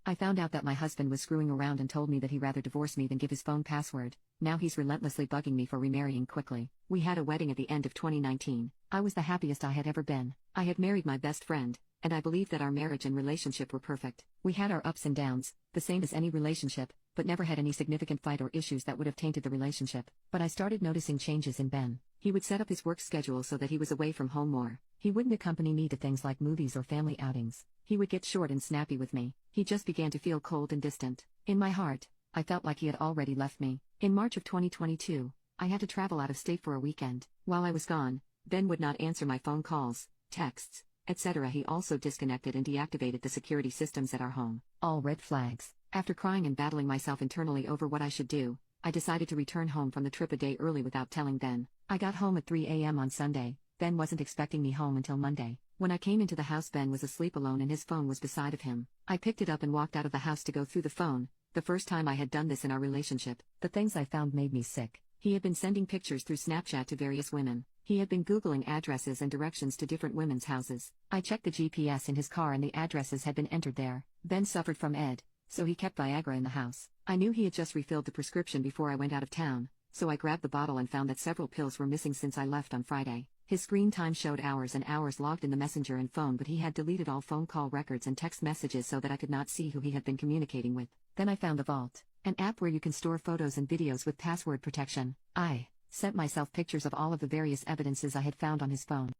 I found out that my husband was screwing around and told me that he'd rather divorce me than give his phone password. Now he's relentlessly bugging me for remarrying quickly. We had a wedding at the end of 2019. I was the happiest I had ever been. I had married my best friend, and I believed that our marriage and relationship were perfect. We had our ups and downs, the same as any relationship, but never had any significant fight or issues that would have tainted the relationship. But I started noticing changes in Ben. He would set up his work schedule so that he was away from home more. He wouldn't accompany me to things like movies or family outings. He would get short and snappy with me. He just began to feel cold and distant. In my heart, I felt like he had already left me. In March of 2022, I had to travel out of state for a weekend. While I was gone, Ben would not answer my phone calls, texts, etc. He also disconnected and deactivated the security systems at our home. All red flags. After crying and battling myself internally over what I should do, I decided to return home from the trip a day early without telling Ben. I got home at 3 a.m. on Sunday. Ben wasn't expecting me home until Monday. When I came into the house, Ben was asleep alone and his phone was beside of him. I picked it up and walked out of the house to go through the phone, the first time I had done this in our relationship. The things I found made me sick. He had been sending pictures through Snapchat to various women. He had been Googling addresses and directions to different women's houses. I checked the GPS in his car and the addresses had been entered there. Ben suffered from ED, so he kept Viagra in the house. I knew he had just refilled the prescription before I went out of town, so I grabbed the bottle and found that several pills were missing since I left on Friday. His screen time showed hours and hours logged in the messenger and phone, but he had deleted all phone call records and text messages so that I could not see who he had been communicating with. Then I found the Vault, an app where you can store photos and videos with password protection. I sent myself pictures of all of the various evidences I had found on his phone.